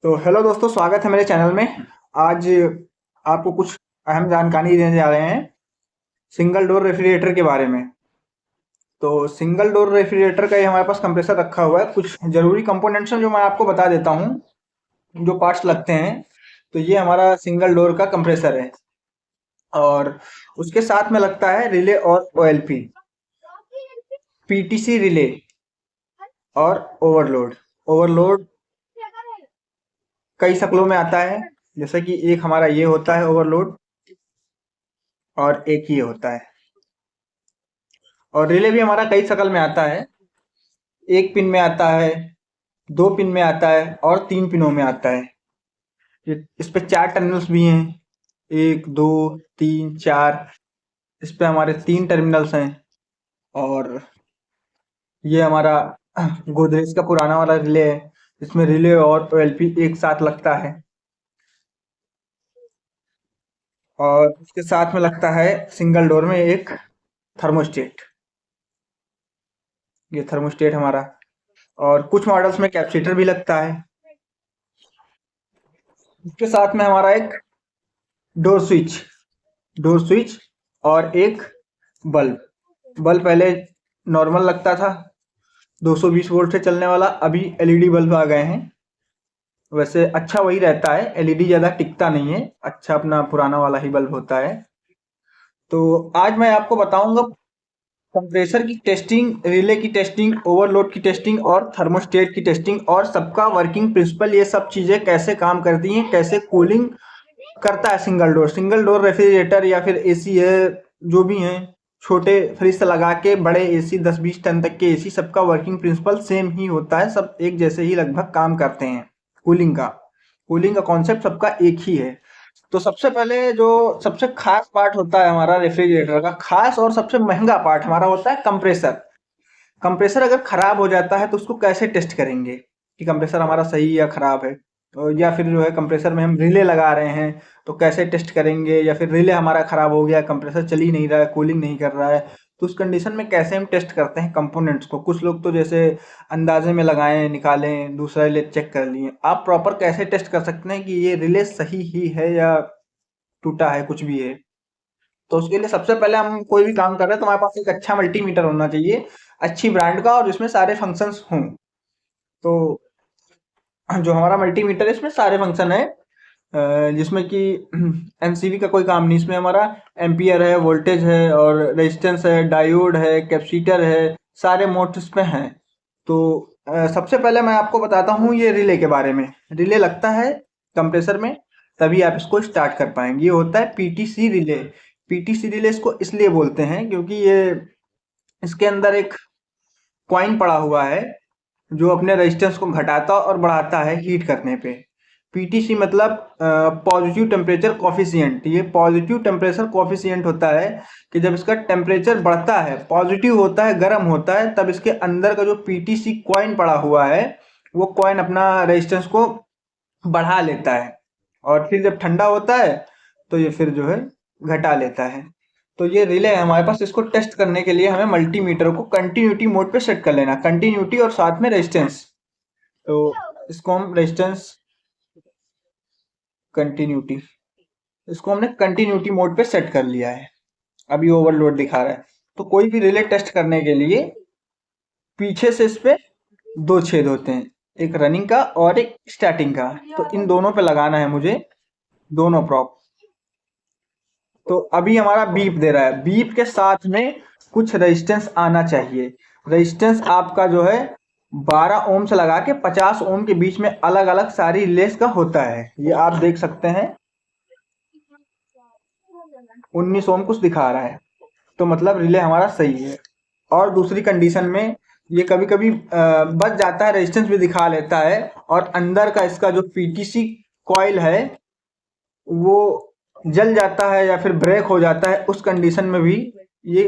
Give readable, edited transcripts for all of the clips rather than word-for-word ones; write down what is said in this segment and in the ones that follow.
तो हेलो दोस्तों, स्वागत है मेरे चैनल में। आज आपको कुछ अहम जानकारी देने जा रहे हैं सिंगल डोर रेफ्रिजरेटर के बारे में। तो सिंगल डोर रेफ्रिजरेटर का ये हमारे पास कंप्रेसर रखा हुआ है। कुछ जरूरी कंपोनेंट्स हैं जो मैं आपको बता देता हूँ, जो पार्ट्स लगते हैं। तो ये हमारा सिंगल डोर का कंप्रेसर है और उसके साथ में लगता है रिले और ओएलपी, पीटीसी रिले और ओवरलोड। ओवरलोड कई शक्लों में आता है, जैसे कि एक हमारा ये होता है ओवरलोड और एक ये होता है। और रिले भी हमारा कई शक्ल में आता है, एक पिन में आता है, दो पिन में आता है और तीन पिनों में आता है। इस पे चार टर्मिनल्स भी हैं, एक दो तीन चार। इस पे हमारे तीन टर्मिनल्स हैं। और ये हमारा गोदरेज का पुराना वाला रिले है, इसमें रिले और ओएलपी एक साथ लगता है। और इसके साथ में लगता है सिंगल डोर में एक थर्मोस्टेट, ये थर्मोस्टेट हमारा। और कुछ मॉडल्स में कैपेसिटर भी लगता है। इसके साथ में हमारा एक डोर स्विच, डोर स्विच और एक बल्ब। बल्ब पहले नॉर्मल लगता था, 220 वोल्ट से चलने वाला। अभी एलईडी बल्ब आ गए हैं। वैसे अच्छा वही रहता है, एलईडी ज़्यादा टिकता नहीं है, अच्छा अपना पुराना वाला ही बल्ब होता है। तो आज मैं आपको बताऊंगा कंप्रेसर की टेस्टिंग, रिले की टेस्टिंग, ओवरलोड की टेस्टिंग और थर्मोस्टेट की टेस्टिंग और सबका वर्किंग प्रिंसिपल। ये सब चीज़ें कैसे काम करती हैं, कैसे कूलिंग करता है सिंगल डोर रेफ्रिजरेटर या फिर एसी है, जो भी हैं, छोटे फ्रिज से लगा के बड़े एसी 10-20 टन तक के एसी, सबका वर्किंग प्रिंसिपल सेम ही होता है। सब एक जैसे ही लगभग काम करते हैं। कूलिंग का कॉन्सेप्ट सबका एक ही है। तो सबसे पहले जो सबसे खास पार्ट होता है हमारा रेफ्रिजरेटर का, खास और सबसे महंगा पार्ट हमारा होता है कंप्रेसर। कंप्रेसर अगर खराब हो जाता है तो उसको कैसे टेस्ट करेंगे कि कंप्रेसर हमारा सही या खराब है। या फिर जो है कंप्रेसर में हम रिले लगा रहे हैं तो कैसे टेस्ट करेंगे। या फिर रिले हमारा खराब हो गया, कंप्रेसर चल ही नहीं रहा है, कूलिंग नहीं कर रहा है, तो उस कंडीशन में कैसे हम टेस्ट करते हैं कंपोनेंट्स को। कुछ लोग तो जैसे अंदाजे में लगाएं, निकालें, दूसरा रिले चेक कर लिए। आप प्रॉपर कैसे टेस्ट कर सकते हैं कि ये रिले सही ही है या टूटा है, कुछ भी है। तो उसके लिए सबसे पहले हम कोई भी काम कर रहे हैं तो हमारे पास एक अच्छा मल्टीमीटर होना चाहिए, अच्छी ब्रांड का, और जिसमें सारे फंक्शंस हों। तो जो हमारा मल्टीमीटर है इसमें सारे फंक्शन है, जिसमें कि एमसीवी का कोई काम नहीं। इसमें हमारा एम्पियर है, वोल्टेज है और रेजिस्टेंस है, डायोड है, कैपेसिटर है, सारे मोड्स इसमें हैं। तो सबसे पहले मैं आपको बताता हूँ ये रिले के बारे में। रिले लगता है कंप्रेसर में, तभी आप इसको स्टार्ट कर पाएंगे। ये होता है पीटीसी रिले। पीटीसी रिले इसको इसलिए बोलते हैं क्योंकि ये इसके अंदर एक कॉइन पड़ा हुआ है जो अपने रेजिस्टेंस को घटाता और बढ़ाता है हीट करने पे। पीटीसी मतलब पॉजिटिव टेम्परेचर कॉफिशिएंट। ये पॉजिटिव टेम्परेचर कॉफिशिएंट होता है कि जब इसका टेम्परेचर बढ़ता है, पॉजिटिव होता है, गर्म होता है, तब इसके अंदर का जो पीटीसी कॉइन पड़ा हुआ है वो कॉइन अपना रेजिस्टेंस को बढ़ा लेता है। और फिर जब ठंडा होता है तो ये फिर जो है घटा लेता है। तो ये रिले है हमारे पास। इसको टेस्ट करने के लिए हमें मल्टीमीटर को कंटिन्यूटी मोड पे सेट कर लेना, कंटिन्यूटी और साथ में रेजिस्टेंस। तो इसको हम रेजिस्टेंस कंटिन्यूटी, इसको हमने कंटिन्यूटी मोड पे सेट कर लिया है। अभी ओवरलोड दिखा रहा है। तो कोई भी रिले टेस्ट करने के लिए पीछे से इस पे दो छेद होते हैं, एक रनिंग का और एक स्टार्टिंग का। तो इन दोनों पे लगाना है मुझे, दोनों प्रॉप। तो अभी हमारा बीप दे रहा है, बीप के साथ में कुछ रेजिस्टेंस आना चाहिए। रेजिस्टेंस आपका जो है 12 ओम से लगा के 50 ओम के बीच में अलग अलग सारी रिलेस का होता है। ये आप देख सकते हैं 19 ओम कुछ दिखा रहा है, तो मतलब रिले हमारा सही है। और दूसरी कंडीशन में ये कभी कभी बच जाता है, रेजिस्टेंस भी दिखा लेता है, और अंदर का इसका जो पीटीसी कॉइल है वो जल जाता है या फिर ब्रेक हो जाता है। उस कंडीशन में भी ये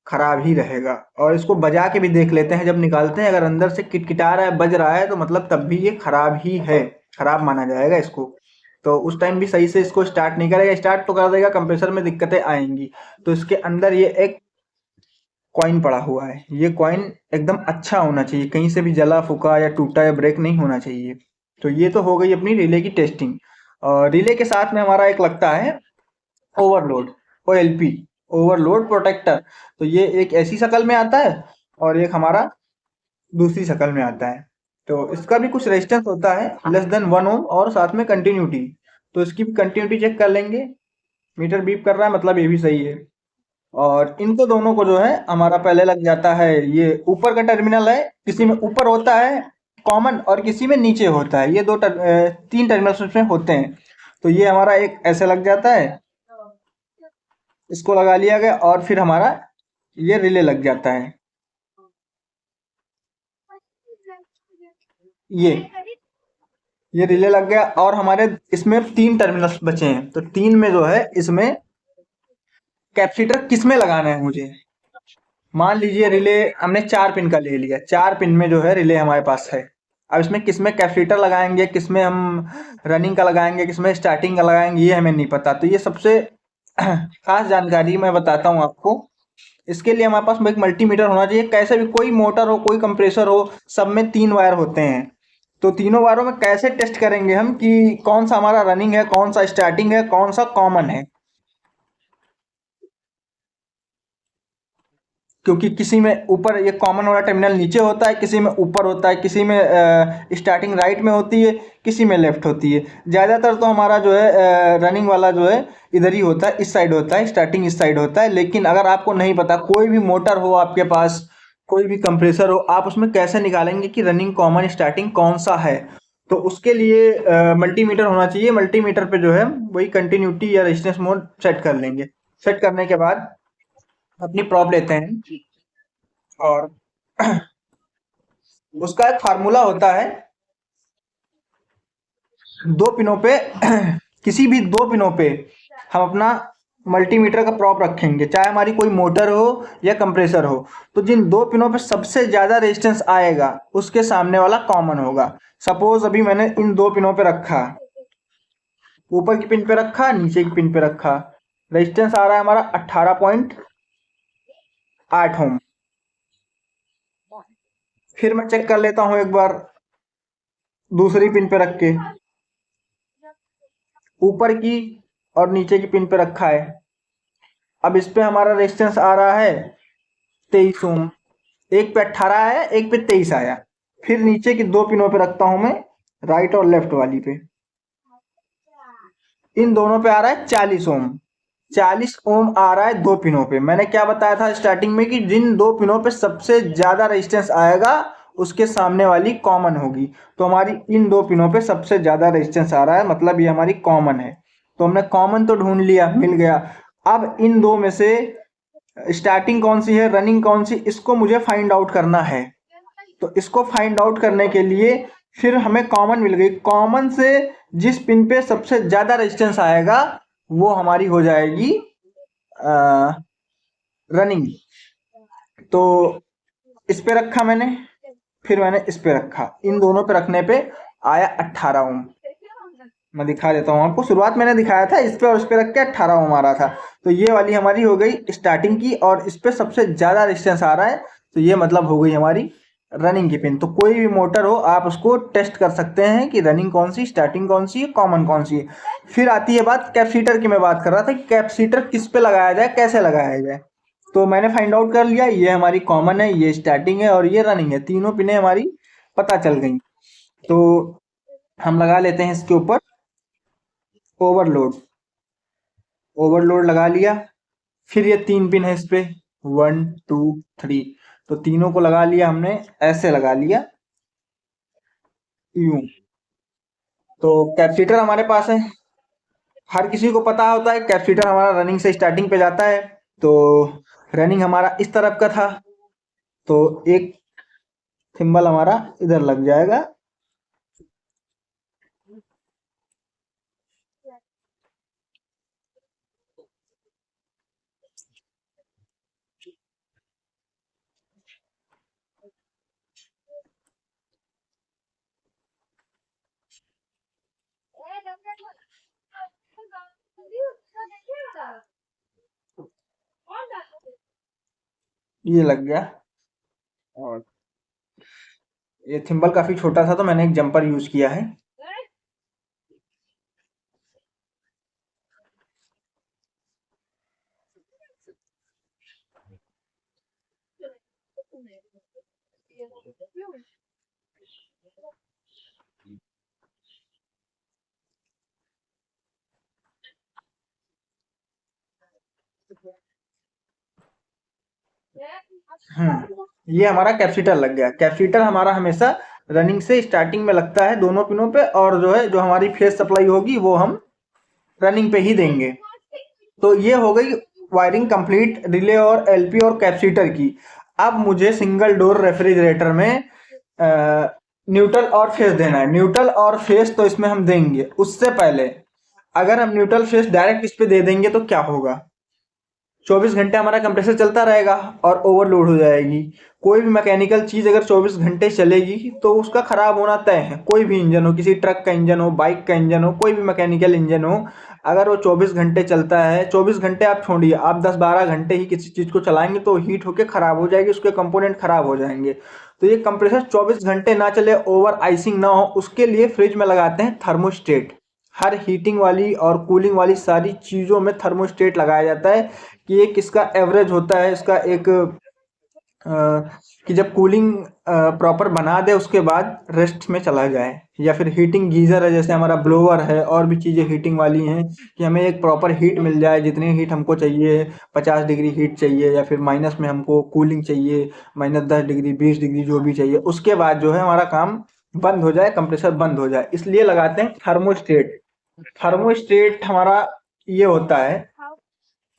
खराब ही रहेगा। और इसको बजा के भी देख लेते हैं, जब निकालते हैं अगर अंदर से किटकिटा रहा है, बज रहा है, तो मतलब तब भी ये खराब ही है, खराब माना जाएगा इसको। तो उस टाइम भी सही से इसको स्टार्ट नहीं करेगा। स्टार्ट तो कर देगा, कंप्रेसर में दिक्कतें आएंगी। तो इसके अंदर ये एक कॉइन पड़ा हुआ है, ये कॉइन एकदम अच्छा होना चाहिए, कहीं से भी जला फूका या टूटा या ब्रेक नहीं होना चाहिए। तो ये तो हो गई अपनी रिले की टेस्टिंग। और रिले के साथ में हमारा एक लगता है ओवरलोड, OLP, ओवरलोड प्रोटेक्टर। तो ये एक ऐसी शक्ल में आता है और एक हमारा दूसरी शक्ल में आता है। तो इसका भी कुछ रेजिस्टेंस होता है <1 ओम और साथ में कंटिन्यूटी। तो इसकी भी कंटिन्यूटी चेक कर लेंगे। मीटर बीप कर रहा है मतलब ये भी सही है। और इनको दोनों को जो है हमारा पहले लग जाता है, ये ऊपर का टर्मिनल है, किसी में ऊपर होता है कॉमन और किसी में नीचे होता है। ये तीन टर्मिनल्स उसमें होते हैं। तो ये हमारा एक ऐसे लग जाता है, इसको लगा लिया गया और फिर हमारा ये रिले लग जाता है। ये रिले लग गया और हमारे इसमें 3 टर्मिनल्स बचे हैं। तो 3 में जो है इसमें कैपेसिटर किस में लगाना है मुझे। मान लीजिए रिले हमने 4 पिन का ले लिया, 4 पिन में जो है रिले हमारे पास है। अब इसमें किस में कैपेसिटर लगाएंगे, किस में हम रनिंग का लगाएंगे, किस में स्टार्टिंग का लगाएंगे, ये हमें नहीं पता। तो ये सबसे खास जानकारी मैं बताता हूँ आपको। इसके लिए हमारे पास एक मल्टीमीटर होना चाहिए। कैसे भी, कोई मोटर हो, कोई कंप्रेसर हो, सब में 3 वायर होते हैं। तो तीनों वायरों में कैसे टेस्ट करेंगे हम कि कौन सा हमारा रनिंग है, कौन सा स्टार्टिंग है, कौन सा कॉमन है। क्योंकि किसी में ऊपर ये कॉमन वाला टर्मिनल नीचे होता है, किसी में ऊपर होता है, किसी में स्टार्टिंग राइट में होती है, किसी में लेफ्ट होती है। ज़्यादातर तो हमारा जो है रनिंग वाला जो है इधर ही होता है, इस साइड होता है, स्टार्टिंग इस साइड होता है। लेकिन अगर आपको नहीं पता, कोई भी मोटर हो आपके पास, कोई भी कंप्रेसर हो, आप उसमें कैसे निकालेंगे कि रनिंग कॉमन स्टार्टिंग कौन सा है। तो उसके लिए मल्टीमीटर होना चाहिए। मल्टीमीटर पे जो है वही कंटिन्यूटी या रेजिस्टेंस मोड सेट कर लेंगे। सेट करने के बाद अपनी प्रॉब लेते हैं और उसका एक फार्मूला होता है। दो पिनों पे किसी भी 2 पिनों पे हम अपना मल्टीमीटर का प्रॉप रखेंगे, चाहे हमारी कोई मोटर हो या कंप्रेसर हो। तो जिन 2 पिनों पे सबसे ज़्यादा रेजिस्टेंस आएगा उसके सामने वाला कॉमन होगा। सपोज अभी मैंने इन 2 पिनों पे रखा, ऊपर की पिन पे रखा, नीचे की पिन पे रखा, रेजिस्टेंस आ रहा है हमारा 18.8 ओम। फिर मैं चेक कर लेता हूँ एक बार दूसरी पिन पे रख के, ऊपर की और नीचे की पिन पे रखा है। अब इस पे हमारा रेजिस्टेंस आ रहा है 23 ओम। एक पे 18 है, एक पे 23 आया। फिर नीचे की 2 पिनों पे रखता हूं मैं, राइट और लेफ्ट वाली पे। इन दोनों पे आ रहा है 40 ओम। 40 ओम आ रहा है 2 पिनों पे। मैंने क्या बताया था स्टार्टिंग में कि जिन 2 पिनों पे सबसे ज्यादा रेजिस्टेंस आएगा उसके सामने वाली कॉमन होगी। तो हमारी इन 2 पिनों पे सबसे ज्यादा रेजिस्टेंस आ रहा है, मतलब ये हमारी कॉमन है। तो हमने कॉमन तो ढूंढ लिया, मिल गया। अब इन 2 में से स्टार्टिंग कौन सी है, रनिंग कौन सी, इसको मुझे फाइंड आउट करना है। तो इसको फाइंड आउट करने के लिए फिर हमें कॉमन मिल गई। कॉमन से जिस पिन पे सबसे ज्यादा रेजिस्टेंस आएगा वो हमारी हो जाएगी रनिंग। तो इस पे रखा मैंने, फिर मैंने इस पे रखा। इन दोनों पे रखने पे आया 18 ओम। मैं दिखा देता हूँ आपको। शुरुआत मैंने दिखाया था इस पे और इस पे रख के 18 ओम आ रहा था। तो ये वाली हमारी हो गई स्टार्टिंग की और इस पे सबसे ज्यादा रेजिस्टेंस आ रहा है। तो ये मतलब हो गई हमारी रनिंग की पिन। तो कोई भी मोटर हो आप उसको टेस्ट कर सकते हैं कि रनिंग कौन सी, स्टार्टिंग कौन सी है, कॉमन कौन सी है। फिर आती है बात कैपेसिटर की। मैं बात कर रहा था कि कैपेसिटर किस पे लगाया जाए, कैसे लगाया जाए। तो मैंने फाइंड आउट कर लिया, ये हमारी कॉमन है, ये स्टार्टिंग है और ये रनिंग है। तीनों पिनें हमारी पता चल गई। तो हम लगा लेते हैं इसके ऊपर ओवरलोड। ओवरलोड लगा लिया। फिर ये 3 पिन है इस पे, 1 2 3। तो तीनों को लगा लिया हमने, ऐसे लगा लिया यूं। तो कैपेसिटर हमारे पास है। हर किसी को पता होता है कैपेसिटर हमारा रनिंग से स्टार्टिंग पे जाता है। तो रनिंग हमारा इस तरफ का था, तो एक थिम्बल हमारा इधर लग जाएगा। ये लग गया। और ये थिम्बल काफी छोटा था तो मैंने एक जंपर यूज किया है। ये हमारा कैपेसिटर लग गया। कैपेसिटर हमारा हमेशा रनिंग से स्टार्टिंग में लगता है दोनों पिनों पे, और जो है जो हमारी फेस सप्लाई होगी वो हम रनिंग पे ही देंगे। तो ये हो गई वायरिंग कंप्लीट रिले और एलपी और कैपेसिटर की। अब मुझे सिंगल डोर रेफ्रिजरेटर में न्यूट्रल और फेस देना है। न्यूट्रल और फेस तो इसमें हम देंगे। उससे पहले अगर हम न्यूट्रल फेस डायरेक्ट इस पे दे देंगे तो क्या होगा, 24 घंटे हमारा कंप्रेसर चलता रहेगा और ओवरलोड हो जाएगी। कोई भी मैकेनिकल चीज़ अगर 24 घंटे चलेगी तो उसका खराब होना तय है। कोई भी इंजन हो, किसी ट्रक का इंजन हो, बाइक का इंजन हो, कोई भी मैकेनिकल इंजन हो, अगर वो 24 घंटे चलता है, 24 घंटे आप छोड़िए, आप 10-12 घंटे ही किसी चीज़ को चलाएंगे तो हीट होकर खराब हो जाएगी, उसके कंपोनेंट खराब हो जाएंगे। तो ये कंप्रेसर 24 घंटे ना चले, ओवर आइसिंग ना हो, उसके लिए फ्रिज में लगाते हैं थर्मोस्टेट। हर हीटिंग वाली और कूलिंग वाली सारी चीज़ों में थर्मोस्टेट लगाया जाता है कि एक इसका एवरेज होता है, इसका एक कि जब कूलिंग प्रॉपर बना दे उसके बाद रेस्ट में चला जाए। या फिर हीटिंग गीज़र है, जैसे हमारा ब्लोअर है, और भी चीज़ें हीटिंग वाली हैं कि हमें एक प्रॉपर हीट मिल जाए, जितनी हीट हमको चाहिए, 50 डिग्री हीट चाहिए या फिर माइनस में हमको कूलिंग चाहिए, -10 डिग्री, 20 डिग्री, जो भी चाहिए, उसके बाद जो है हमारा काम बंद हो जाए, कंप्रेसर बंद हो जाए, इसलिए लगाते हैं थर्मोस्टेट। थर्मोस्टेट हमारा ये होता है,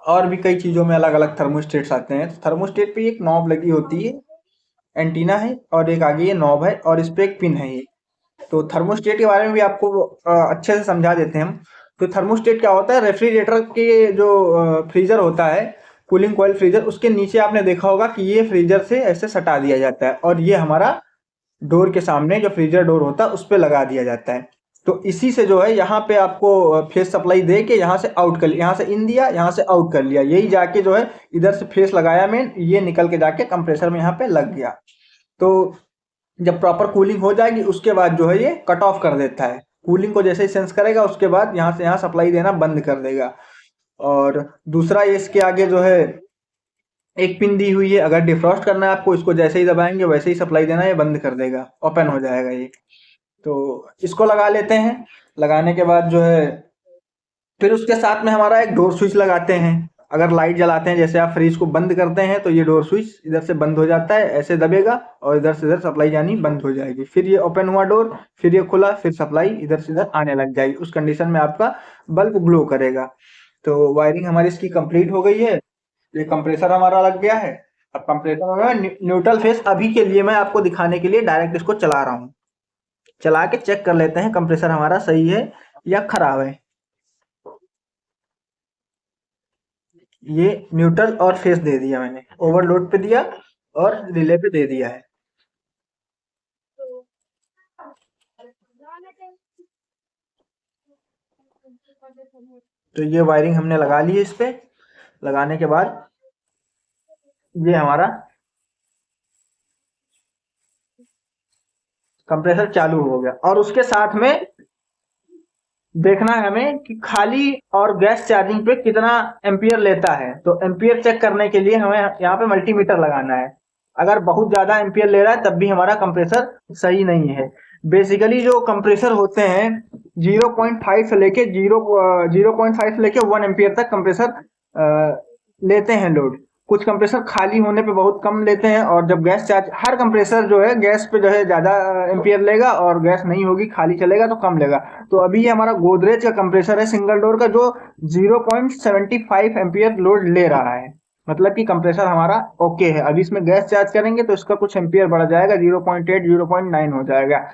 और भी कई चीज़ों में अलग अलग थर्मोस्टेट्स आते हैं। तो थर्मोस्टेट पे एक नॉब लगी होती है, एंटीना है, और एक आगे ये नॉब है, और इस पे एक पिन है ये। तो थर्मोस्टेट के बारे में भी आपको अच्छे से समझा देते हैं हम। तो थर्मोस्टेट क्या होता है, रेफ्रिजरेटर के जो फ्रीजर होता है, कूलिंग कॉइल फ्रीजर, उसके नीचे आपने देखा होगा कि ये फ्रीजर से ऐसे सटा दिया जाता है, और ये हमारा डोर के सामने जो फ्रीजर डोर होता है उस पे लगा दिया जाता है। तो इसी से जो है यहाँ पे आपको फेस सप्लाई दे के यहाँ से आउट कर लिया, यहाँ से इन दिया, यहाँ से आउट कर लिया, यही जाके जो है इधर से फेस लगाया मेन, ये निकल के जाके कंप्रेसर में यहाँ पे लग गया। तो जब प्रॉपर कूलिंग हो जाएगी उसके बाद जो है ये कट ऑफ कर देता है। कूलिंग को जैसे ही सेंस करेगा उसके बाद यहाँ से यहाँ सप्लाई देना बंद कर देगा। और दूसरा ये इसके आगे जो है एक पिन दी हुई है, अगर डिफ्रॉस्ट करना है आपको, इसको जैसे ही दबाएंगे वैसे ही सप्लाई देना है, ये बंद कर देगा, ओपन हो जाएगा ये। तो इसको लगा लेते हैं। लगाने के बाद जो है फिर उसके साथ में हमारा एक डोर स्विच लगाते हैं। अगर लाइट जलाते हैं, जैसे आप फ्रिज को बंद करते हैं, तो ये डोर स्विच इधर से बंद हो जाता है, ऐसे दबेगा और इधर से इधर सप्लाई जानी बंद हो जाएगी। फिर ये ओपन हुआ डोर, फिर ये खुला, फिर सप्लाई इधर से इधर आने लग जाएगी। उस कंडीशन में आपका बल्ब ग्लो करेगा। तो वायरिंग हमारी इसकी कंप्लीट हो गई है। ये कंप्रेसर हमारा लग गया है। अब कंप्रेसर में न्यूट्रल फेस अभी के लिए मैं आपको दिखाने के लिए डायरेक्ट इसको चला रहा हूँ। चला के चेक कर लेते हैं कंप्रेसर हमारा सही है या खराब है। ये न्यूट्रल और फेस दे दिया मैंने, ओवरलोड पे दिया और रिले पे दे दिया है। तो ये वायरिंग हमने लगा ली है इस पे। लगाने के बाद ये हमारा कंप्रेसर चालू हो गया, और उसके साथ में देखना है हमें कि खाली और गैस चार्जिंग पे कितना एम्पियर लेता है। तो एम्पियर चेक करने के लिए हमें यहाँ पे मल्टीमीटर लगाना है। अगर बहुत ज़्यादा एम्पियर ले रहा है तब भी हमारा कंप्रेसर सही नहीं है। बेसिकली जो कंप्रेसर होते हैं 0.5 से लेके 0.5 से लेके 1 एम्पियर तक कंप्रेसर लेते हैं लोड। कुछ कंप्रेसर खाली होने पे बहुत कम लेते हैं, और जब गैस चार्ज, हर कंप्रेसर जो है गैस पे जो है ज़्यादा एम्पियर लेगा, और गैस नहीं होगी खाली चलेगा तो कम लेगा। तो अभी ये हमारा गोदरेज का कंप्रेसर है सिंगल डोर का, जो 0.75 एम्पियर लोड ले रहा है। मतलब कि कंप्रेसर हमारा ओके है। अभी इसमें गैस चार्ज करेंगे तो इसका कुछ एम्पियर बढ़ जाएगा, 0.8 0.9 हो जाएगा।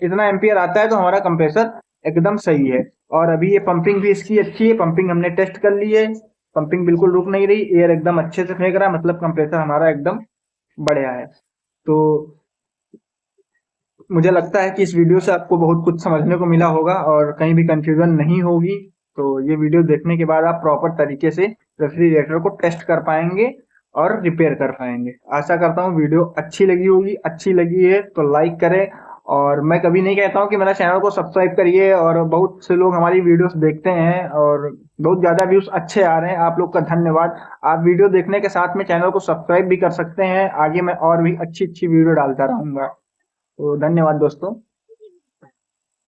इतना एम्पियर आता है तो हमारा कंप्रेसर एकदम सही है। और अभी ये पंपिंग भी इसकी अच्छी है, पंपिंग हमने टेस्ट कर ली है, पंपिंग बिल्कुल रुक नहीं रही, एयर एकदम अच्छे से फेंक रहा है, मतलब कंप्रेसर हमारा एकदम बढ़िया है। तो मुझे लगता है कि इस वीडियो से आपको बहुत कुछ समझने को मिला होगा और कहीं भी कंफ्यूजन नहीं होगी। तो ये वीडियो देखने के बाद आप प्रॉपर तरीके से रेफ्रिजरेटर को टेस्ट कर पाएंगे और रिपेयर कर पाएंगे। आशा करता हूँ वीडियो अच्छी लगी होगी। अच्छी लगी है तो लाइक करें, और मैं कभी नहीं कहता हूँ कि मेरा चैनल को सब्सक्राइब करिए। और बहुत से लोग हमारी वीडियोस देखते हैं और बहुत ज़्यादा व्यूज़ अच्छे आ रहे हैं, आप लोग का धन्यवाद। आप वीडियो देखने के साथ में चैनल को सब्सक्राइब भी कर सकते हैं, आगे मैं और भी अच्छी अच्छी वीडियो डालता रहूँगा। तो धन्यवाद दोस्तों।